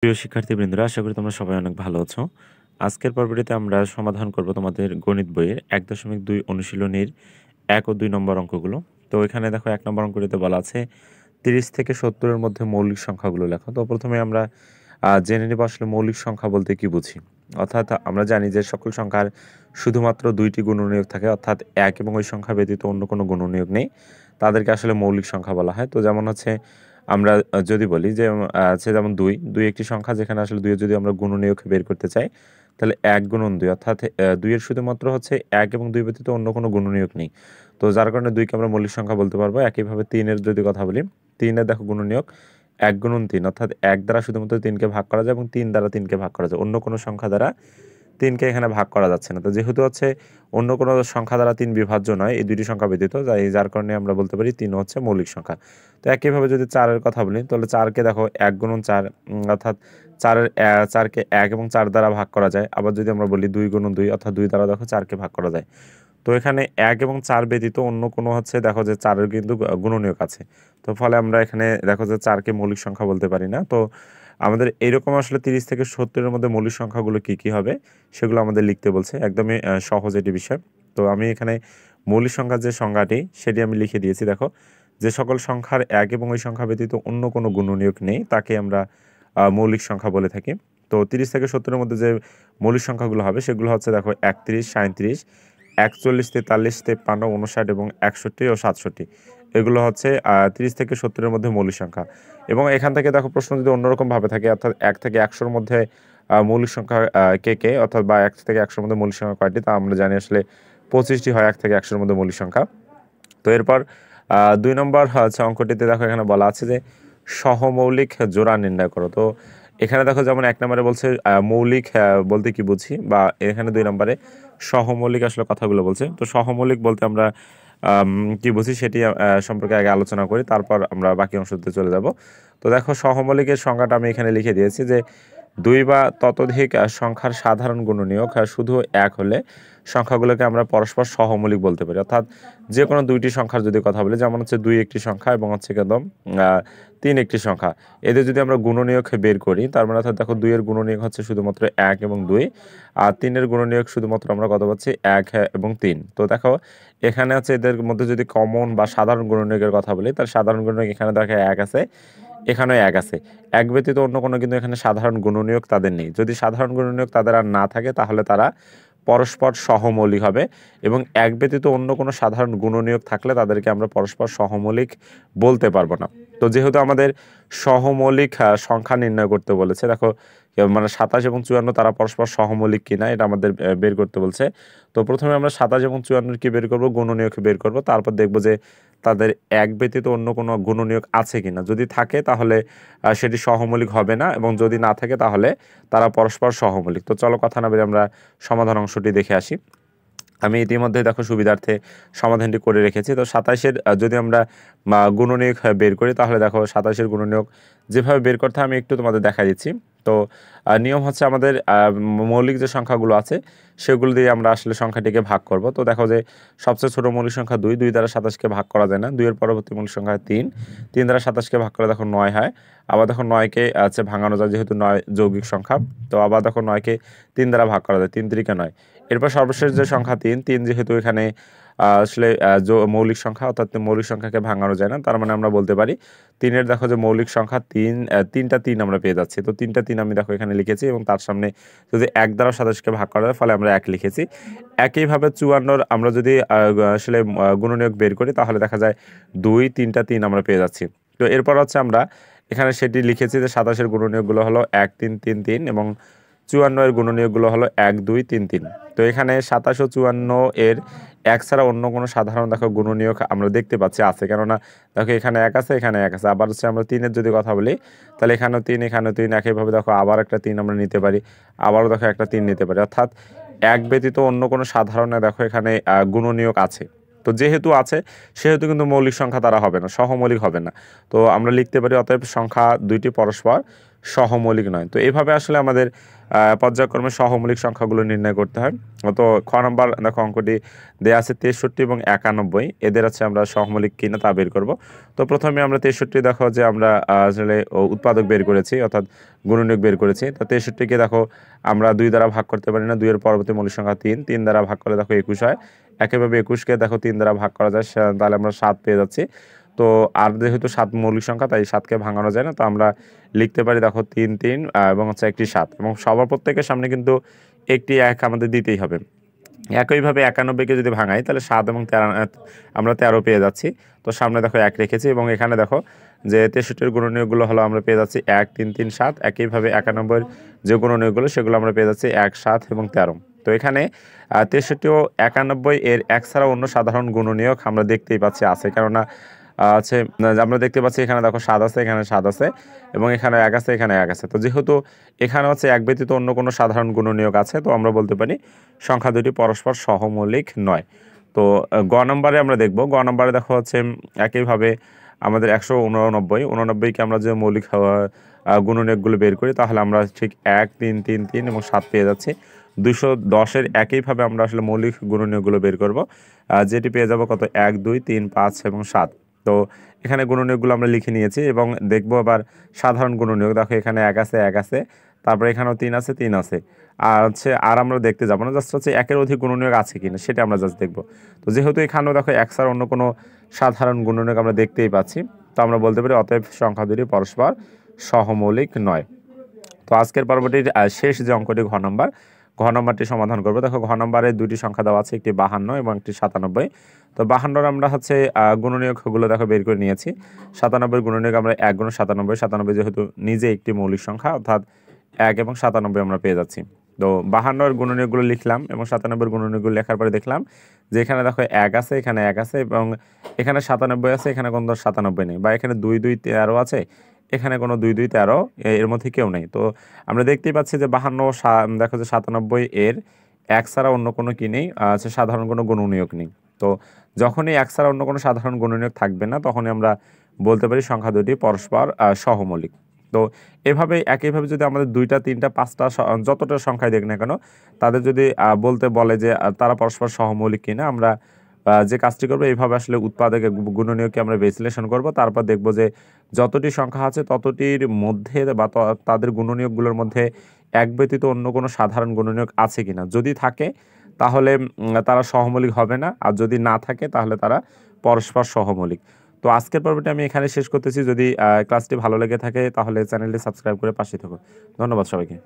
প্রিয় শিক্ষার্থীবৃন্দরা, আশা করি তোমরা সবাই অনেক ভালো আছো। আজকের পর্বটিতে আমরা সমাধান করব তোমাদের গণিত বইয়ের ১.২ অনুশীলনীর ১ ও ২ নম্বর অঙ্কগুলো। তো এখানে দেখো ১ নম্বর অঙ্কটিতে বলা আছে ৩০ থেকে ৭০ এর মধ্যে মৌলিক সংখ্যাগুলো লেখো। তো প্রথমে আমরা জেনে নেব আসলে মৌলিক সংখ্যা বলতে কি বুঝি। অর্থাৎ আমরা জানি যে সকল সংখ্যার শুধুমাত্র ২টি গুণনীয়ক থাকে, অর্থাৎ ১ এবং ওই সংখ্যা ব্যতীত অন্য কোনো গুণনীয়ক নেই। তাদেরকে আসলে মৌলিক সংখ্যা বলা হয়। তো যেমন হচ্ছে আমরা যদি বলি যে আছে যেমন ২, ২ একটি সংখ্যা যেখানে আসলে ২ এর যদি আমরা গুণনীয়ক বের করতে চাই, তাহলে ১ গুণন ২ অর্থাৎ ২ এর শুধুমাত্র হচ্ছে ১ এবং ২ ব্যতীত অন্য কোনো গুণনীয়ক নেই। তো যার কারণে ২ কে আমরা মৌলিক সংখ্যা বলতে পারবো। একইভাবে ৩ এর যদি কথা বলি, ৩ এর দেখো গুণনীয়ক ১ গুণন ৩ অর্থাৎ ১ দ্বারা শুধুমাত্র ৩ কে ভাগ করা যায় এবং ৩ দ্বারা ৩ কে ভাগ করা যায়। অন্য কোনো সংখ্যা দ্বারা ৩ কে এখানে ভাগ করা যাচ্ছে না। তো যেহেতু হচ্ছে অন্য কোনো সংখ্যা দ্বারা ৩ বিভাজ্য নয়, এই ২টি সংখ্যা ব্যতীত, যার কারণে আমরা বলতে পারি ৩ হচ্ছে মৌলিক সংখ্যা। তো একইভাবে যদি ৪ এর কথা বলি, তাহলে ৪ কে দেখো ১ গুণন ৪ অর্থাৎ ৪ কে ১ এবং ৪ দ্বারা ভাগ করা যায়। আবার যদি আমরা বলি ২ গুণন ২ অর্থাৎ ২ দ্বারা দেখো ৪ কে ভাগ করা যায়। তো এখানে ১ এবং ৪ ব্যতীত অন্য কোনো হচ্ছে দেখো যে ৪ এর কিন্তু গুণনীয়ক আছে। তো ফলে আমরা এখানে দেখো যে ৪ কে মৌলিক সংখ্যা বলতে পারি না। তো আমাদের এইরকম আসলে ৩০ থেকে ৭০ এর মধ্যে মৌলিক সংখ্যাগুলো কি হবে সেগুলো আমাদের লিখতে বলছে। একদমই সহজ একটি বিষয়। তো আমি এখানে মৌলিক সংখ্যার যে সংজ্ঞাটি সেটি আমি লিখে দিয়েছি। দেখো, যে সকল সংখ্যার ১ এবং ওই সংখ্যা ব্যতীত অন্য কোনো গুণনীয়ক নেই তাকে আমরা মৌলিক সংখ্যা বলে থাকি। তো ৩০ থেকে ৭০ এর মধ্যে যে মৌলিক সংখ্যাগুলো হবে সেগুলো হচ্ছে দেখো ৩১, ৩৭, ৪১, ৪৩, ৫৩, ৫৯ এবং ৬১ ও ৬৭। এগুলো হচ্ছে ৩০ থেকে ৭০ এর মধ্যে মৌলিক সংখ্যা। এবং এখান থেকে দেখো প্রশ্ন যদি অন্যরকমভাবে থাকে, অর্থাৎ ১ থেকে ১০০ এর মধ্যে মৌলিক সংখ্যা কে অর্থাৎ বা ১ থেকে ১০০ এর মধ্যে মৌলিক সংখ্যা কয়টি, তা আমরা জানি আসলে ২৫টি হয় ১ থেকে ১০০ এর মধ্যে মৌলিক সংখ্যা। তো এরপর ২ নম্বর হচ্ছে অঙ্কটিতে দেখো এখানে বলা আছে যে সহমৌলিক জোড়া নির্ণয় করো। তো এখানে দেখো যেমন ১ নম্বরে বলছে মৌলিক বলতে কি বুঝি, বা এখানে ২ নম্বরে সহমৌলিক আসলে কথাগুলো বলছে। তো সহমৌলিক বলতে আমরা কি বুঝি সেটি সম্পর্কে আগে আলোচনা করি, তারপর আমরা বাকি অংশতে চলে যাব। তো দেখো সহমৌলিকের সংজ্ঞাটা আমি এখানে লিখে দিয়েছি যে ২ বা ততোধিক সংখ্যার সাধারণ গুণনীয়ক শুধু ১ হলে সংখ্যাগুলোকে আমরা পরস্পর সহমৌলিক বলতে পারি। অর্থাৎ যে কোনো ২টি সংখ্যার যদি কথা বলি, যেমন হচ্ছে ২ একটি সংখ্যা এবং হচ্ছে একদম ৩ একটি সংখ্যা, এদের যদি আমরা গুণনীয়ক বের করি, তার মানে অর্থাৎ দেখো ২ এর গুণনীয়ক হচ্ছে শুধুমাত্র ১ এবং ২, আর ৩ এর গুণনীয়ক শুধুমাত্র আমরা কত পাচ্ছি ১ এবং ৩। তো দেখো এখানে হচ্ছে এদের মধ্যে যদি কমন বা সাধারণ গুণনীয়কের কথা বলি, তার সাধারণ গুণনীয়ক এখানে দেখো ১ আছে, এখানেও ১ আছে। ১ ব্যতীত অন্য কোনো কিন্তু এখানে সাধারণ গুণনীয়ক তাদের নেই। যদি সাধারণ গুণনীয়ক তাদের আর না থাকে তাহলে তারা পরস্পর সহমৌলিক হবে, এবং ১ ব্যতীত অন্য কোনো সাধারণ গুণনীয়ক থাকলে তাদেরকে আমরা পরস্পর সহমৌলিক বলতে পারবো না। তো যেহেতু আমাদের সহমৌলিক সংখ্যা নির্ণয় করতে বলেছে, দেখো মানে ২৭ এবং ৫৪ তারা পরস্পর সহমৌলিক কিনা এটা আমাদের বের করতে বলছে। তো প্রথমে আমরা ২৭ এবং ৫৪ কি বের করব, গুণনীয়ক বের করব, তারপর দেখব যে তাদের ১ ব্যতীত অন্য কোনো গুণনীয়ক আছে কিনা। যদি থাকে তাহলে সেটি সহমৌলিক হবে না, এবং যদি না থাকে তাহলে তারা পরস্পর সহমৌলিক। তো চলো কথা না বলে আমরা সমাধান অংশটি দেখে আসি। আমি ইতিমধ্যে দেখো সুবিধার্থে সমাধানটি করে রেখেছি। তো ২৭-এর যদি আমরা গুণনীয়ক বের করি, তাহলে দেখো ২৭-এর গুণনীয়ক যেভাবে বের করতে হয় আমি একটু তোমাদের দেখা দিচ্ছি। তো নিয়ম হচ্ছে আমাদের মৌলিক যে সংখ্যাগুলো আছে সেগুলো দিয়ে আমরা আসলে সংখ্যাটিকে ভাগ করব। তো দেখো যে সবচেয়ে ছোট মৌলিক সংখ্যা ২, ২ দ্বারা ২৭-কে ভাগ করা যায় না। ২ এর পরবর্তী মৌলিক সংখ্যা ৩, ৩ দ্বারা ২৭-কে ভাগ করে দেখো ৯ হয়। আবার দেখো ৯-কে ভাঙানো যায়, যেহেতু ৯ যৌগিক সংখ্যা। তো আবার দেখো ৯-কে ৩ দ্বারা ভাগ করা যায়, ৩ ৩-কে ৯। এরপর সর্বশেষ যে সংখ্যা ৩, ৩ যেহেতু এখানে আসলে মৌলিক সংখ্যা, অর্থাৎ মৌলিক সংখ্যাকে ভাঙানো যায় না, তার মানে আমরা বলতে পারি ৩-এর দেখো যে মৌলিক সংখ্যা ৩, ৩টা ৩ আমরা পেয়ে যাচ্ছি। তো ৩টা ৩ আমি দেখো এখানে লিখেছি, এবং তার সামনে যদি ১ দ্বারা ২৭-কে ভাগ করা যায় ফলে আমরা ১ লিখেছি। একইভাবে ৫৪-র আমরা যদি আসলে গুণনীয়ক বের করি, তাহলে দেখা যায় ২, ৩টা ৩ আমরা পেয়ে যাচ্ছি। তো এরপর হচ্ছে আমরা এখানে সেটি লিখেছি যে ২৭-এর গুণনীয়কগুলো হলো ১, ৩, ৩, ৩, এবং ৫৪-এর গুণনীয়কগুলো হলো ১, ২, ৩, ৩। তো এখানে ২৭ ও ৫৪ এর ১ ছাড়া অন্য কোনো সাধারণ দেখো গুণনীয়ক আমরা দেখতে পাচ্ছি আছে, কেননা দেখো এখানে ১ আছে, এখানে ১ আছে। আবার হচ্ছে আমরা ৩-এর যদি কথা বলি, তাহলে এখানেও ৩, এখানেও ৩, একইভাবে দেখো আবার একটা ৩ আমরা নিতে পারি, আবারও দেখো একটা ৩ নিতে পারি। অর্থাৎ ১ ব্যতীত অন্য কোনো সাধারণে দেখো এখানে গুণনীয়ক আছে। তো যেহেতু আছে সেহেতু কিন্তু মৌলিক সংখ্যা তারা হবে না, সহমৌলিক হবে না। তো আমরা লিখতে পারি অতএব সংখ্যা দুইটি পরস্পর সহমৌলিক নয়। তো এইভাবে আসলে আমাদের পর্যায়ক্রমে সহমৌলিক সংখ্যাগুলো নির্ণয় করতে হয়। তো খ নম্বর দেখো অঙ্কটি দেয়া আছে 63 এবং 91, এদের আছে আমরা সহমৌলিক কিনা তা বের করব। তো প্রথমে আমরা 63 দেখো যে আমরা আসলে উৎপাদক বের করেছি, অর্থাৎ গুণনীয়ক বের করেছি। তো 63কে দেখো আমরা 2 দ্বারা ভাগ করতে পারি না, 2 এর পরবর্তী মৌলিক সংখ্যা 3, 3 দ্বারা ভাগ করলে দেখো 21 হয়। একইভাবে 21কে দেখো 3 দ্বারা ভাগ করা যায়, তাহলে আমরা 7 পেয়ে যাচ্ছি। তো আর যেহেতু 7 মৌলিক সংখ্যা, তাই 7কে ভাঙানো যায় না, তো আমরা লিখতে পারি দেখো 3 3 এবং হচ্ছে একটি 7, এবং সবার প্রত্যেকের সামনে কিন্তু একটি 1 আমাদের দিতেই হবে। একইভাবে 91কে যদি ভাঙাই তাহলে 7 এবং 13 আমরা 13 পেয়ে যাচ্ছি। তো সামনে দেখো 1 রেখেছি, এবং এখানে দেখো যে 63-এর গুণনীয়কগুলো হলো আমরা পেয়ে যাচ্ছি 1 3 3 7। একইভাবে 91-এর যে গুণনীয়কগুলো সেগুলো আমরা পেয়ে যাচ্ছি 1 7 এবং 13। তো এখানে 63 ও 91 এর এক ছাড়া অন্য সাধারণ গুণনীয়ক আমরা দেখতেই পাচ্ছি আছে, কেননা আছে আমরা দেখতে পাচ্ছি এখানে দেখো 7 আছে, এখানে 7 আছে, এবং এখানে 1 আছে, এখানে 1 আছে। তো যেহেতু এখানে হচ্ছে 1 ব্যতীত অন্য কোনো সাধারণ গুণনীয়ক আছে, তো আমরা বলতে পারি সংখ্যা দুটি পরস্পর সহমৌলিক নয়। তো গ নম্বরে আমরা দেখব, গ নম্বরে দেখো হচ্ছে একইভাবে আমাদের 189কে আমরা যে মৌলিক গুণনীয়কগুলো বের করি, তাহলে আমরা ঠিক 1 3 3 3 এবং 7 পেয়ে যাচ্ছি। 210-এর একইভাবে আমরা আসলে মৌলিক গুণনীয়কগুলো বের করব, যেটি পেয়ে যাব কত 1 2 3 5 এবং 7। তো এখানে গুণনীয়কগুলো আমরা লিখে নিয়েছি, এবং দেখবো আবার সাধারণ গুণনীয়ক। দেখো এখানে 1 আছে, 1 আছে, তারপরে এখানেও 3 আছে, 3 আছে। আর হচ্ছে আর আমরা দেখতে যাবো না, জাস্ট হচ্ছে একের অধিক গুণনীয়ক আছে কিনা সেটা আমরা জাস্ট দেখবো। তো যেহেতু এখানেও দেখো 1 ছাড়া অন্য কোনো সাধারণ গুণনীয়ক আমরা দেখতেই পাচ্ছি, তো আমরা বলতে পারি অতএব সংখ্যা দুটি পরস্পর সহমৌলিক নয়। তো আজকের পর্বটির শেষ যে অঙ্কটি ঘ নম্বরটি সমাধান করবো। দেখো ঘ নম্বরে দুটি সংখ্যা দেওয়া আছে, একটি 52 এবং একটি 97। তো 52-র আমরা হচ্ছে গুণনীয়কগুলো দেখো বের করে নিয়েছি। 97-এর গুণনীয়ক আমরা 1 গুণ 97, 97 যেহেতু নিজে একটি মৌলিক সংখ্যা, অর্থাৎ 1 এবং 97 আমরা পেয়ে যাচ্ছি। তো 52-এর গুণনীয়কগুলো লিখলাম, এবং 97-এর গুণনীয়কগুলো লেখার পরে দেখলাম যে এখানে দেখো 1 আছে, এখানে 1 আছে, এবং এখানে 97 আছে, এখানে কোনো 97 নেই, বা এখানে 2 2 13 আছে, এখানে কোনো 2 2 13 এর মধ্যে কেউ নেই। তো আমরা দেখতেই পাচ্ছি যে 52 দেখো যে 97 এর 1 ছাড়া অন্য কোনো কি নেই, সাধারণ কোনো গুণনীয়ক নেই। তো যখনই 1 ছাড়া অন্য কোনো সাধারণ গুণনীয়ক থাকবে না, তখনই আমরা বলতে পারি সংখ্যা দুটি পরস্পর সহমৌলিক। তো এভাবে একইভাবে যদি আমাদের 2টা 3টা 5টা যতটা সংখ্যায় দেখ না কেন, তাদের যদি বলতে বলে যে তারা পরস্পর সহমৌলিক কিনা, আমরা যে কাজটি করবো এইভাবে আসলে উৎপাদকে গুণনীয়ককে আমরা বিশ্লেষণ করব। তারপর দেখব যে যতটি সংখ্যা আছে ততটির মধ্যে বা তাদের গুণনীয়কগুলোর মধ্যে এক ব্যতীত অন্য কোনো সাধারণ গুণনীয়ক আছে কিনা। যদি থাকে তাহলে তারা সহমৌলিক হবে না, আর যদি না থাকে তাহলে তারা পরস্পর সহমৌলিক। তো আজকের পর্বটি আমি এখানে শেষ করতেছি। যদি ক্লাসটি ভালো লেগে থাকে তাহলে চ্যানেলটি সাবস্ক্রাইব করে পাশে থাকুন। ধন্যবাদ সবাইকে।